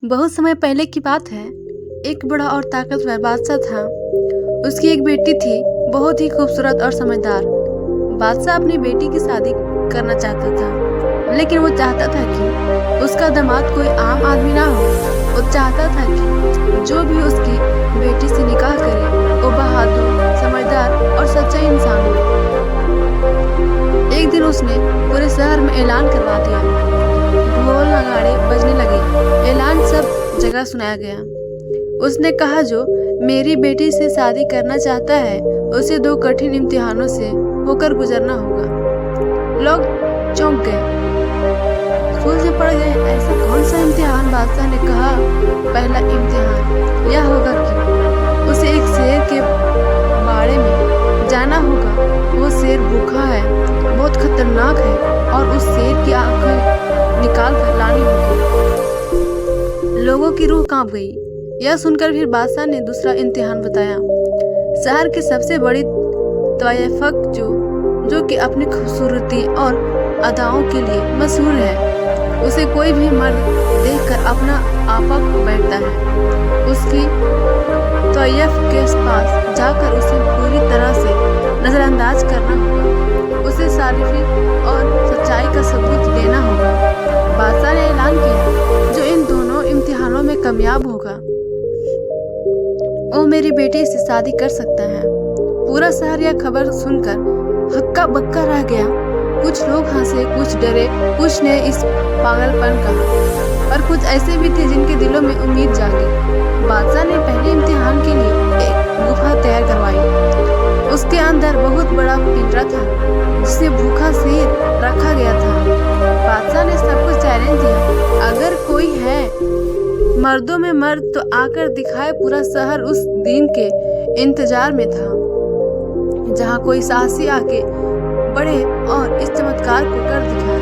बहुत समय पहले की बात है। एक बड़ा और ताकतवर बादशाह था। उसकी एक बेटी थी, बहुत ही खूबसूरत और समझदार। बादशाह अपनी बेटी की शादी करना चाहता था, लेकिन वो चाहता था कि उसका दामाद कोई आम आदमी ना हो। वो चाहता था कि जो भी उसकी बेटी से निकाह करे वो बहादुर, समझदार और सच्चा इंसान हो। एक दिन उसने पूरे शहर में ऐलान करवा दिया। ढोल नगाड़े बजने लगे, ऐलान सब जगह सुनाया गया। उसने कहा, जो मेरी बेटी से शादी करना चाहता है उसे 2 कठिन इम्तिहानों से होकर गुजरना होगा। लोग चौंक गए, सोच में पड़ गए, ऐसा कौन सा इम्तिहान? बादशाह ने कहा, पहला इम्तिहान यह होगा कि उसे एक शेर के बाड़े में जाना होगा। वो शेर भूखा है, बहुत खतरनाक है और उस शेर की आंखें निकाल कर लानी होगी। लोगों की रूह कांप गई। यह सुनकर फिर बादशाह ने दूसरा इम्तिहान बताया। शहर की सबसे बड़ी तवायफक जो कि अपनी खूबसूरती और अदाओं के लिए मशहूर है, उसे कोई भी मर्द देखकर अपना आपा खो बैठता है। उसकी तवायफ के पास जाकर उसे पूरी तरह से नजरअंदाज करना होगा। उसे सारिफी और सच्चाई का सबूत देना होगा। बादशाह ने ऐलान किया, जो इन दोनों इम्तिहानों में कामयाब होगा वो मेरी बेटी से शादी कर सकता है। पूरा शहर यह खबर सुनकर हक्का बक्का रह गया। कुछ लोग हंसे, कुछ डरे, कुछ ने इस पागलपन कहा, और कुछ ऐसे भी थे जिनके दिलों में उम्मीद जागी। बादशाह ने पहले इम्तिहान के लिए एक गुफा तैयार करवाई। उसके अंदर बहुत बड़ा पिंजरा था जिसे भूखा शेर रखा गया था। बादशाह ने सबको चैलेंज दिया, अगर कोई है मर्दों में मर्द तो आकर दिखाए। पूरा शहर उस दिन के इंतजार में था जहां कोई साहसी आके बढ़े और इस चमत्कार को कर दिखाए।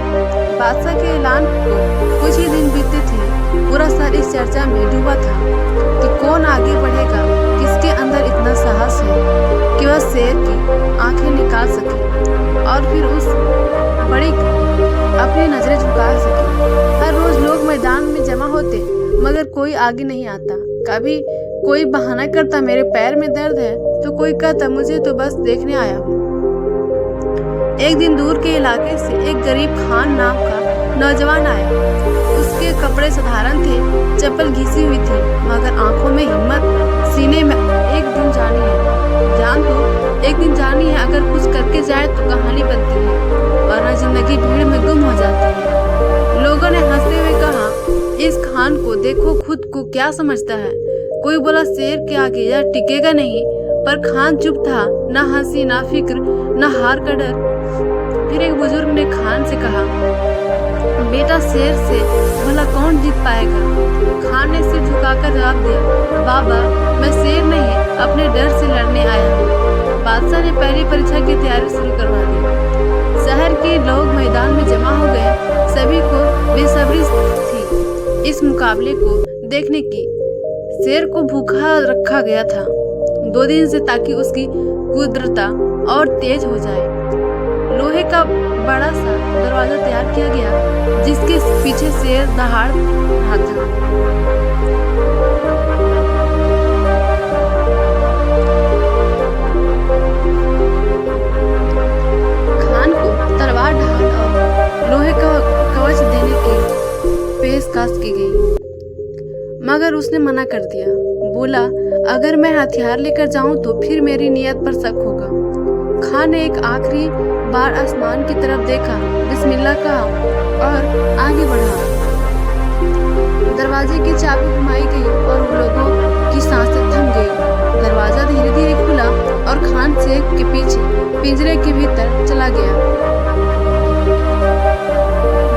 बादशाह के ऐलान को कुछ ही दिन बीते थे, पूरा शहर इस चर्चा में डूबा था कि कौन आगे बढ़ेगा, किसके अंदर इतना साहस है कि वह शेर की आंखें निकाल सके और फिर उस बड़ी अपनी नजरें झुका सके। हर रोज लोग मैदान में जमा होते, मगर कोई आगे नहीं आता। कभी कोई बहाना करता, मेरे पैर में दर्द है, तो कोई कहता, मुझे तो बस देखने आया हूँ। एक दिन दूर के इलाके से एक गरीब खान नाम का नौजवान आया। उसके कपड़े साधारण थे, चप्पल घिसी हुई थी, मगर आंखों में हिम्मत, सीने में एक दिन जानी है, जान तो एक दिन जानी है। अगर कुछ करके जाए तो कहानी बनती है, वरना जिंदगी भीड़ में गुम हो जाती है। लोगों ने हंसते हुए कहा, इस खान को देखो, खुद को क्या समझता है। कोई बोला, शेर के आगे यह टिकेगा नहीं। पर खान चुप था, ना हंसी, ना फिक्र, ना हार का डर। फिर एक बुजुर्ग ने खान से कहा, बेटा, शेर से भला कौन जीत पाएगा? खान ने सिर झुकाकर जवाब दिया, बाबा, मैं शेर नहीं, अपने डर से लड़ने आया हूँ। बादशाह ने पहली परीक्षा की तैयारी शुरू करवा दी। शहर के लोग मैदान में जमा हो गए। सभी को बेसब्री थी इस मुकाबले को देखने की। शेर को भूखा रखा गया था 2 दिन से, ताकि उसकी कुदरता और तेज हो जाए। लोहे का बड़ा सा दरवाजा तैयार किया गया, जिसके पीछे शेर दहाड़ रहा था। खान को तलवार, ढाल और लोहे का कवच देने की पेशकश की गई, मगर उसने मना कर दिया। बोला, अगर मैं हथियार लेकर जाऊं तो फिर मेरी नीयत पर शक होगा। खान ने एक आखिरी बार आसमान की तरफ देखा, बिस्मिल्लाह कहा और आगे बढ़ा। दरवाजे की चाबी घुमाई गई और लोगों की सांसें थम गई। दरवाजा धीरे धीरे खुला और खान शेर के पीछे पिंजरे के भीतर चला गया।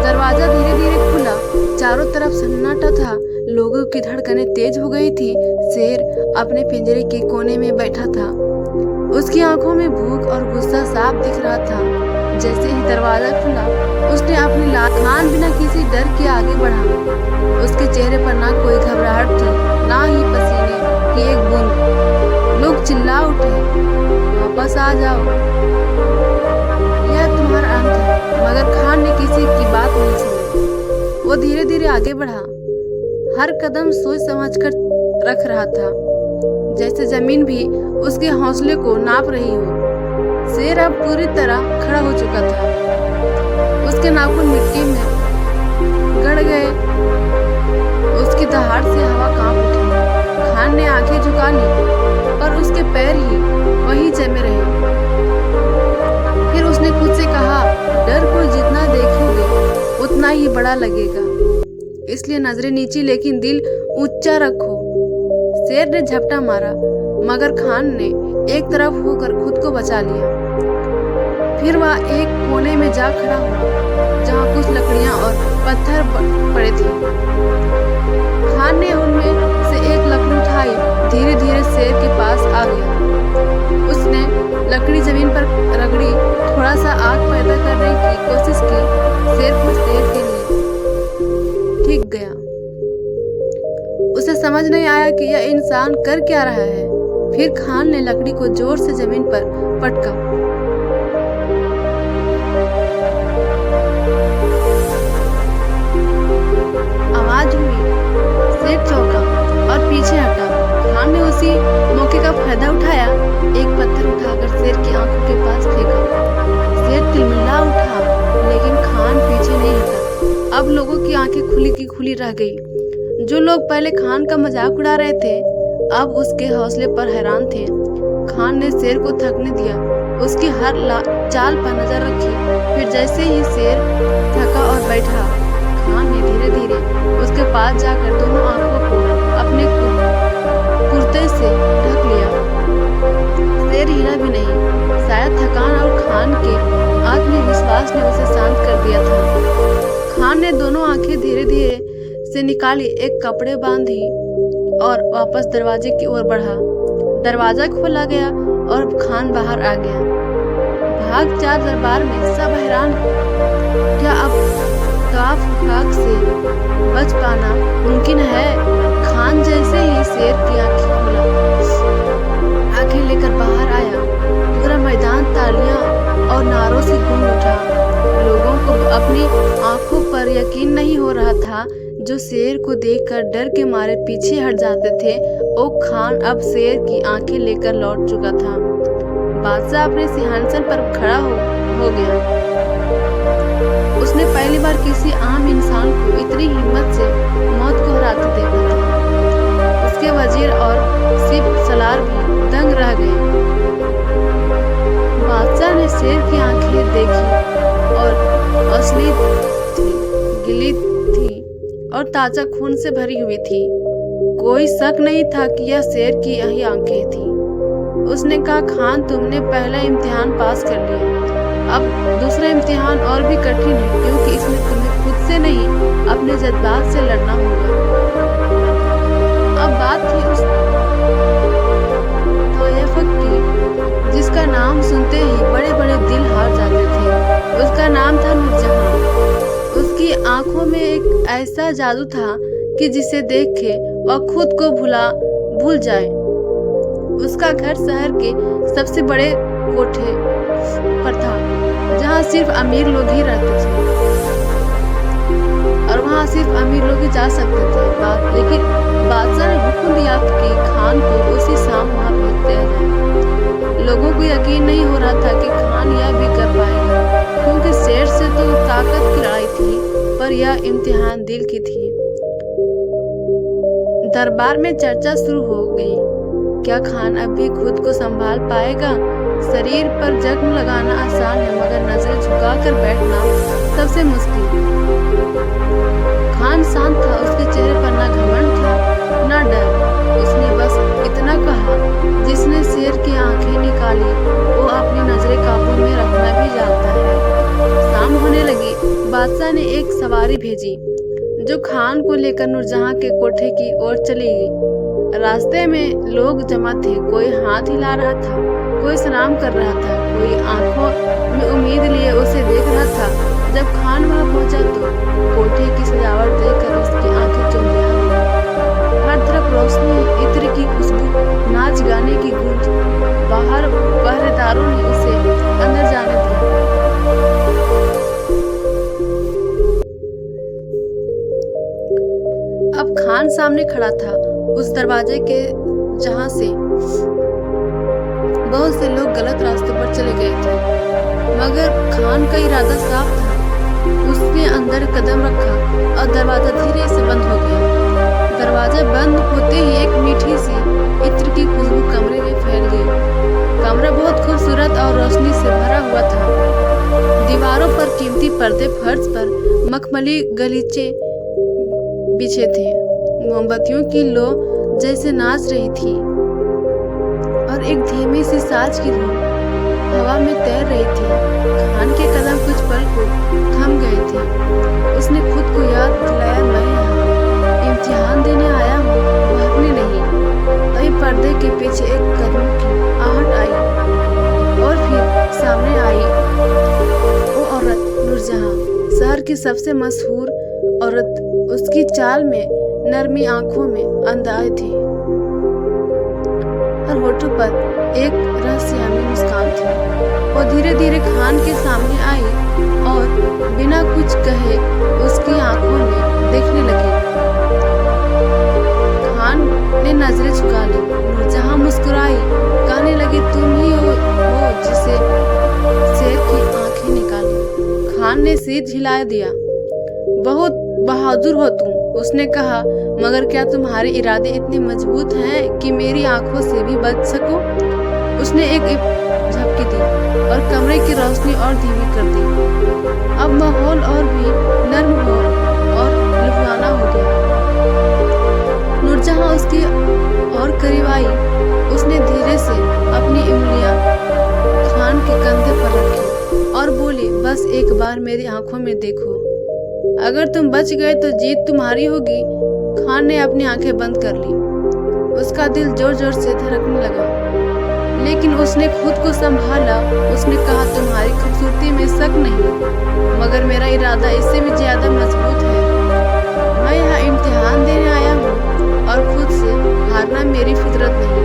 दरवाजा धीरे धीरे खुला, चारों तरफ सन्नाटा था। लोगों की धड़कनें तेज हो गई थी। शेर अपने पिंजरे के कोने में बैठा था। उसकी आंखों में भूख और गुस्सा साफ दिख रहा था। जैसे ही दरवाजा खुला, उसने अपनी लात खान बिना किसी डर के आगे बढ़ा। उसके चेहरे पर ना कोई घबराहट थी, ना ही पसीने की एक बूंद। लोग चिल्ला उठे, वापस आ जाओ, यह तुम्हारा अंत है। मगर खान ने किसी की बात नहीं सुनी। वो धीरे धीरे आगे बढ़ा। हर कदम सोच समझकर रख रहा था, जैसे जमीन भी उसके हौसले को नाप रही हो। शेर अब पूरी तरह खड़ा हो चुका था। उसके नाखून मिट्टी में गड़ गए, उसकी दहाड़ से हवा कांप उठी। खान ने आंखें झुका ली, पर उसके पैर ही वहीं जमे रहे। फिर उसने खुद से कहा, डर को जितना देखोगे उतना ही बड़ा लगेगा, इसलिए नजरें नीची लेकिन दिल ऊंचा रखो। शेर ने झपटा मारा, मगर खान ने एक तरफ होकर खुद को बचा लिया। फिर वह एक कोने में जा खड़ा हुआ, जहाँ कुछ लकड़ियां और पत्थर पड़े थे। खान ने उनमें से एक लकड़ी उठाई, धीरे धीरे शेर के पास आ गया। उसने लकड़ी जमीन पर रगड़ी, थोड़ा सा आग पैदा करने की कोशिश की। शेर कुछ देर के लिए ठीक गया। उसे समझ नहीं आया कि यह इंसान कर क्या रहा है। फिर खान ने लकड़ी को जोर से जमीन पर पटका। आवाज हुई, शेर चौंका और पीछे हटा। खान ने उसी मौके का फायदा उठाया, एक पत्थर उठाकर शेर की आंखों के पास फेंका। शेर तिलमिला उठा, लेकिन खान पीछे नहीं हटा। अब लोगों की आंखें खुली की खुली रह गई। जो लोग पहले खान का मजाक उड़ा रहे थे, अब उसके हौसले पर हैरान थे। खान ने शेर को थकने दिया, उसकी हर चाल पर नजर रखी। फिर जैसे ही शेर थका और बैठा, खान ने धीरे धीरे उसके पास जाकर दोनों आंखों को अपने कुर्ते से ढक लिया। शेर हिला भी नहीं। शायद थकान और खान के आत्मविश्वास ने उसे शांत कर दिया था। खान ने दोनों आंखें धीरे धीरे से निकाली, एक कपड़े बांधी और वापस दरवाजे की ओर बढ़ा। दरवाजा खोला गया और खान बाहर आ गया। भाग चार दरबार में सब हैरान। क्या अब तवाफ से बच पाना मुमकिन है? खान जैसे ही शेर की आंखें खोला, आंखें लेकर बाहर आया, पूरा मैदान तालियां और नारों से गूंज उठा। लोगों को अपनी आंखों पर यकीन नहीं हो रहा था। जो शेर को देखकर डर के मारे पीछे हट जाते थे, वो खान अब शेर की आंखें लेकर लौट चुका था। बादशाह अपने सिंहासन पर खड़ा हो गया। उसने पहली बार किसी आम इंसान को इतनी हिम्मत से मौत को हराते देखा था। उसके वजीर और सिप सलार भी दंग रह गए। बादशाह ने शेर की आंखें देखी और असली थी, गिली थी और ताजा खून से भरी हुई थी। कोई शक नहीं था कि यह शेर की यही आंखें थी। उसने कहा, खान, तुमने पहला इम्तिहान पास कर लिया। अब दूसरा इम्तिहान और भी कठिन है, क्योंकि इसमें तुम्हें खुद से नहीं, अपने जज्बात से लड़ना होगा। अब बात थी उस तोयफक की, जिसका नाम सुनते ही बड़े बड़े दिल हार जाते थे। उसका नाम था नूरजहां। उसकी आंखों में एक ऐसा जादू था कि जिसे देख के वह खुद को भूल जाए। उसका घर शहर के सबसे बड़े कोठे पर था, जहाँ सिर्फ अमीर लोग ही रहते थे और वहाँ सिर्फ अमीर लोग ही जा सकते थे। लेकिन बादशाह ने हुक्म दिया कि खान को उसी शाम वहाँ भेज दिया जाए। लोगों को यकीन नहीं हो रहा था कि खान यह भी कर पाएगा, क्योंकि शेर से तो ताकत की लड़ाई थी, पर यह इम्तिहान दिल की थी। दरबार में चर्चा शुरू हो गई। क्या खान अब भी खुद को संभाल पाएगा? शरीर पर जख्म लगाना आसान है, मगर नजर झुकाकर बैठना सबसे मुश्किल। खान शांत था, उसके चेहरे पर ना घमंड था ना डर। उसने बस इतना कहा, जिसने शेर की आंखें निकाली वो अपनी नजरें काबू में रखना भी जानता है। शाम होने लगी। बादशाह ने एक सवारी भेजी जो खान को लेकर नूरजहां के कोठे की ओर चली गई। रास्ते में लोग जमा थे। कोई हाथ हिला रहा था, कोई सलाम कर रहा था, कोई आंखों में उम्मीद लिए उसे देख रहा था। जब खान वहां पहुंचा तो कोठे की सजावट देखकर उसकी आंखें चुम गई। हर तरफ रोशनी, इत्र की खुशबू, नाच गाने की गूंज। बाहर पहरेदारों ने उसे अंदर जाने दिया। अब खान खड़ा था उस दरवाजे के जहां से बहुत से लोग गलत रास्तों पर चले गए थे, मगर खान का इरादा साफ था। उसने अंदर कदम रखा और दरवाजा धीरे से बंद हो गया। दरवाजा बंद होते ही एक मीठी सी इत्र की खुशबू कमरे में फैल गई। कमरा बहुत खूबसूरत और रोशनी से भरा हुआ था। दीवारों पर कीमती पर्दे, फर्श पर मखमली गलीचे बिछे थे। मोमबत्तियों की लौ जैसे नाच रही थी और एक धीमी सी साज की धूम हवा में तैर रही थी। खान के कदम कुछ पल को थम गए थे। उसने खुद को याद दिलाया, मैं यहाँ इम्तिहान देने आया हूँ, भागने नहीं। तभी पर्दे के पीछे एक कदम की आहट आई और फिर सामने आई वो औरत, नूरजहां, शहर की सबसे मशहूर औरत। उसकी चाल में, नरमी आंखों में अंदाज थी और होठों पर एक रहस्यमयी मुस्कान थी। वो धीरे धीरे खान के सामने आई और बिना कुछ कहे उसकी आंखों में देखने लगी। खान ने नजरें झुका ली। नूरजहां मुस्कुराई, कहने लगी, तुम ही हो जिसे शेर की आंखें निकाली। खान ने सिर हिला दिया। बहुत बहादुर हो तुम, उसने कहा, मगर क्या तुम्हारे इरादे इतने मजबूत हैं कि मेरी आंखों से भी बच सको? उसने एक झपकी दी और कमरे की रोशनी और धीमी कर दी। अब माहौल और भी नर्म हो और लुभावना हो गया। नूरजहां उसकी और करीब आई। उसने धीरे से अपनी उंगलियां खान के कंधे पर रखी और बोली, बस एक बार मेरी आंखों में देखो। अगर तुम बच गए तो जीत तुम्हारी होगी। खान ने अपनी आंखें बंद कर ली। उसका दिल जोर जोर से धड़कने लगा, लेकिन उसने खुद को संभाला। उसने कहा, तुम्हारी खूबसूरती में शक नहीं, मगर मेरा इरादा इससे भी ज्यादा मजबूत है। मैं यहाँ इम्तिहान देने आया हूँ और खुद से हारना मेरी फितरत नहीं।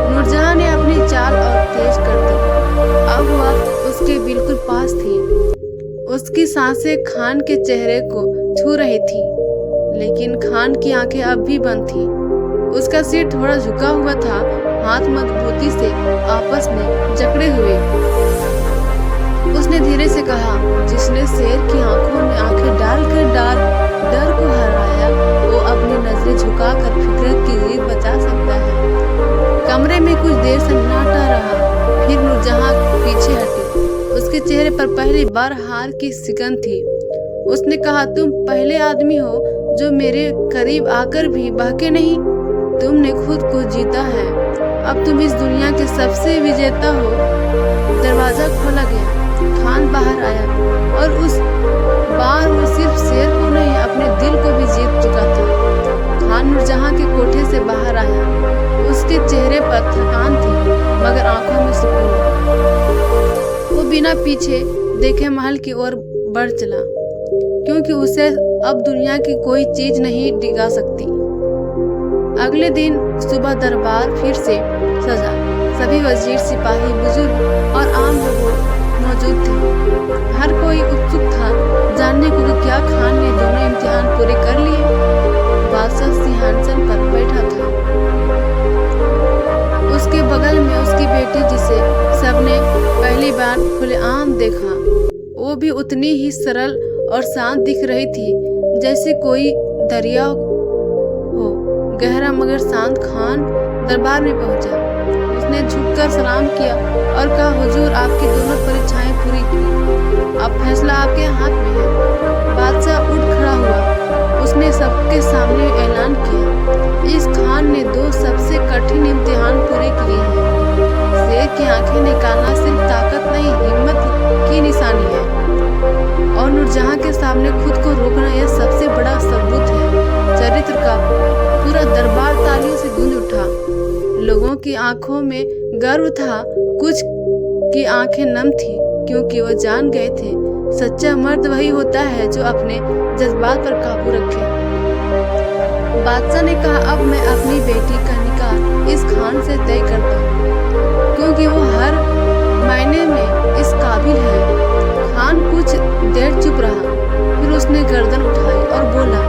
नूरजहां ने अपनी चाल और तेज कर दी। अब वह उसके बिल्कुल पास थी। उसकी सांसें खान के चेहरे को छू रही थी, लेकिन खान की आंखें अब भी बंद थी। उसका सिर थोड़ा झुका हुआ था, हाथ मजबूती से आपस में जकड़े हुए। उसने धीरे से कहा, जिसने शेर की आंखों में आंखें डालकर डर को हराया, वो अपनी नजरें झुकाकर फितरत की जीत बचा सकता है। कमरे में कुछ देर सन्नाटा रहा, फिर नूरजहां पीछे हटी। उसके चेहरे पर पहली बार हार की सिकन थी। उसने कहा, तुम पहले आदमी हो जो मेरे करीब आकर भी बहके नहीं। तुमने खुद को जीता है। अब तुम इस दुनिया के सबसे विजेता हो। दरवाजा खोला गया। खान बाहर आया और उस बार वो सिर्फ शेर को नहीं, अपने दिल को भी जीत चुका था। खान नूरजहां के कोठे से बाहर आया। उसके चेहरे पर थकान थी, मगर आंखों में सुकून। वो बिना पीछे देखे महल की ओर बढ़ चला, क्योंकि उसे अब दुनिया की कोई चीज नहीं डिगा सकती। अगले दिन सुबह दरबार फिर से सजा। सभी वजीर, सिपाही, बुजुर्ग और आम लोग मौजूद थे। हर कोई उत्सुक था जानने को कि क्या खान ने दोनों इम्तिहान पूरे कर लिए। बादशाह सिंहासन पर बैठा था। उसके बगल में उसकी बेटी, जिसे सबने पहली बार खुलेआम देखा, वो भी उतनी ही सरल और शांत दिख रही थी जैसे कोई दरिया हो, गहरा मगर शांत। खान दरबार में पहुंचा। उसने झुककर सलाम किया और कहा, हुजूर, आपकी दोनों परीक्षाएं पूरी की। अब फैसला आपके हाथ में है। बादशाह उठ खड़ा हुआ। उसने सबके सामने ऐलान किया, इस खान ने 2 सबसे कठिन इम्तिहान पूरे किए हैं। शेर की आंखें निकालना सिर्फ ताकत नहीं, हिम्मत की निशानी है, और नूरजहां के सामने खुद को रोकना यह सबसे बड़ा सबूत है। चरित्र का पूरा दरबार तालियों से गूंज उठा। लोगों की आंखों में गर्व था, कुछ की आंखें नम थी, क्योंकि वो जान गए थे सच्चा मर्द वही होता है जो अपने जज्बात पर काबू रखे। बादशाह ने कहा, अब मैं अपनी बेटी का निकाह इस खान से तय करता हूँ, क्योंकि वो हर मायने में इस काबिल है। खान कुछ देर चुप रहा, फिर उसने गर्दन उठाई और बोला,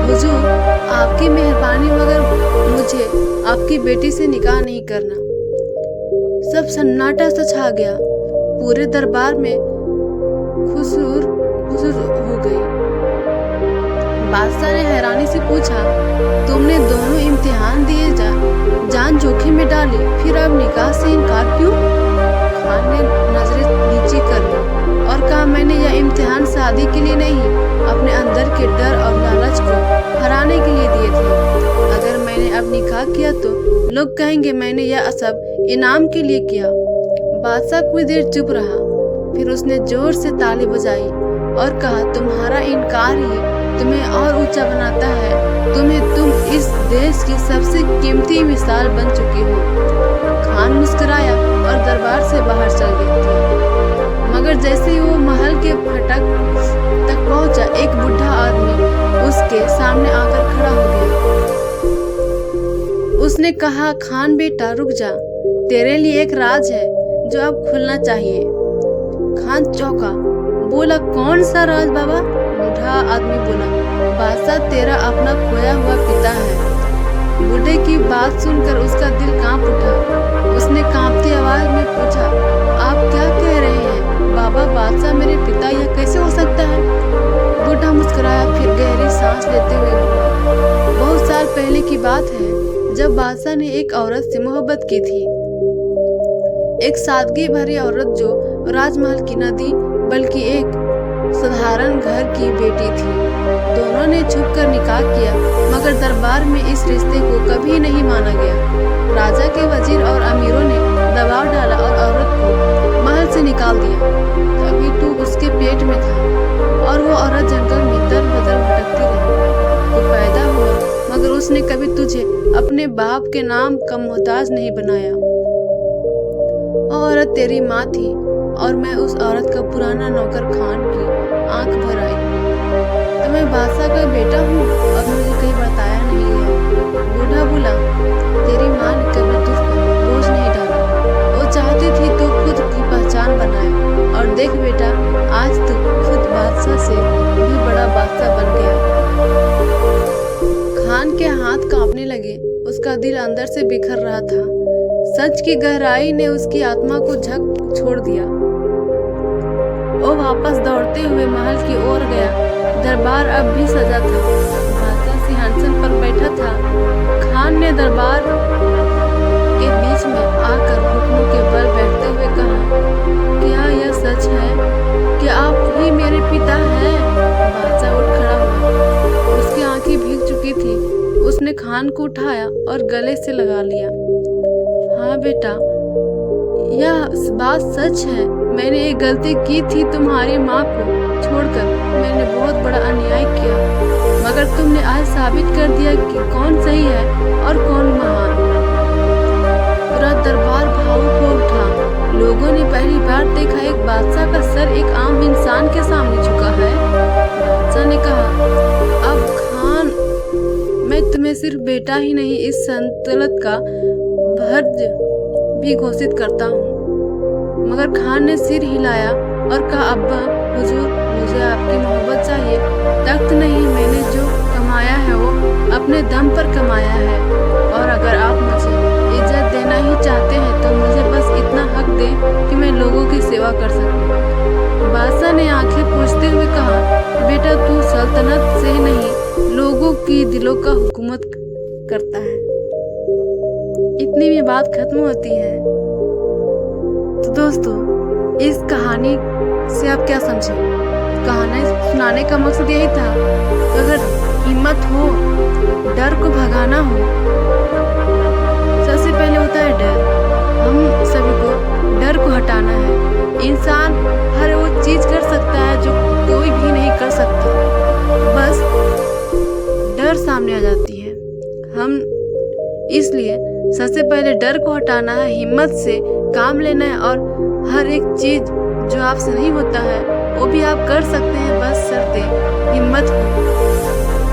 हुजूर, आपकी मेहरबानी मगर मुझे आपकी बेटी से निकाह नहीं करना। सब सन्नाटा सा छा गया। पूरे दरबार में खुशूर हो गई। बादशाह ने हैरानी से पूछा, तुमने दोनों इम्तिहान दिए, जान जोखिम में डाली, फिर अब निकाह से इनकार क्यों? खान ने नजरें नीची कर ली और कहा, मैंने यह इम्तिहान शादी के लिए नहीं, अपने अंदर के डर और लालच को हराने के लिए दिए थे। अगर मैंने अब निकाह किया तो लोग कहेंगे मैंने यह सब इनाम के लिए किया। बादशाह कुछ देर चुप रहा, फिर उसने जोर से ताली बजाई और कहा, तुम्हारा इनकार ही तुम्हें और ऊंचा बनाता है। तुम इस देश की सबसे कीमती मिसाल बन चुकी हो। खान मुस्कुराया और दरबार से बाहर चल गया। मगर जैसे ही वो महल के फाटक तक पहुंचा, एक बूढ़ा आदमी उसके सामने आकर खड़ा हो गया। उसने कहा, खान बेटा रुक जा, तेरे लिए एक राज है जो अब खुलना चाहिए। खान चौंका, बोला, कौन सा राज बाबा? बूढ़ा आदमी बोला, बादशाह तेरा अपना खोया हुआ पिता है। बूढ़े की बात सुनकर उसका दिल कांप उठा। उसने कांपती आवाज में पूछा, आप क्या कह रहे हैं बाबा? बादशाह मेरे पिता, यह कैसे हो सकता है? बूढ़ा मुस्कुराया, फिर गहरी सांस लेते हुए बोला, बहुत साल पहले की बात है जब बादशाह ने एक औरत से मोहब्बत की थी। एक सादगी भरी औरत जो राजमहल की न थी बल्कि एक साधारण घर की बेटी थी। दोनों ने छुपकर निकाह किया, मगर दरबार में इस रिश्ते को कभी नहीं माना गया। राजा के वजीर और अमीरों ने दबाव डाला और औरत को महल से निकाल दिया। तभी तू उसके पेट में था और वो औरत जंगल में दर बदर भटकती रही। तू पैदा हुआ, मगर उसने कभी तुझे अपने बाप के नाम का मोहताज नहीं बनाया। औरत तेरी माँ थी और मैं उस औरत का पुराना नौकर खान की आंख भर आई। तो मैं बादशाह का बेटा हूँ और मुझे कहीं बताया नहीं गया। बूढ़ा बोला, तेरी माँ ने कभी तुझ पर बोझ नहीं डाला। वो चाहती थी तू खुद की पहचान बनाए और देख बेटा, आज तू खुद बादशाह से भी बड़ा बादशाह बन गया। खान के हाथ कांपने लगे, उसका दिल अंदर से बिखर रहा था। सच की गहराई ने उसकी आत्मा को झक छोड़ दिया। वो वापस दौड़ते हुए महल की ओर गया। दरबार अब भी सजा था। बादशाह सिंहासन पर बैठा था। खान ने दरबार के बीच में आकर घुटनों के बल बैठते हुए कहा, क्या यह सच है कि आप ही मेरे पिता हैं? बादशाह उठ खड़ा हुआ। उसकी आंखें भीग चुकी थी। उसने खान को उठाया और गले से लगा लिया। हाँ बेटा, यह बात सच है। मैंने एक गलती की थी, तुम्हारी माँ को छोड़कर मैंने बहुत बड़ा अन्याय किया, मगर तुमने आज साबित कर दिया कि कौन सही है और कौन महान। पूरा दरबार भावुक हो उठा। लोगों ने पहली बार देखा एक बादशाह का सर एक आम इंसान के सामने झुका है। बादशाह ने कहा, अब खान, मैं तुम्हें सिर्फ बेटा ही नहीं, इस सल्तनत का भर्ज भी घोषित करता हूँ। मगर खान ने सिर हिलाया और कहा, अब्बा हुजूर, मुझे आपकी मोहब्बत चाहिए, तख्त नहीं। मैंने जो कमाया है वो अपने दम पर कमाया है, और अगर आप मुझे इज्जत देना ही चाहते हैं तो मुझे बस इतना हक दें कि मैं लोगों की सेवा कर सकूं। बादशाह ने आंखें पोंछते हुए कहा, बेटा, तू सल्तनत से नहीं, लोगों की दिलों का हुकूमत करता है। इतनी में बात खत्म होती है। तो दोस्तों, इस कहानी से आप क्या समझे? कहानी सुनाने का मकसद यही था, अगर हिम्मत हो, डर को भगाना हो। सबसे पहले होता है डर। हम सभी को डर को हटाना है। इंसान हर वो चीज कर सकता है जो कोई भी नहीं कर सकता, बस डर सामने आ जाती है। हम इसलिए सबसे पहले डर को हटाना है, हिम्मत से काम लेना है, और हर एक चीज जो आपसे नहीं होता है वो भी आप कर सकते हैं, बस शर्ते हिम्मत हो।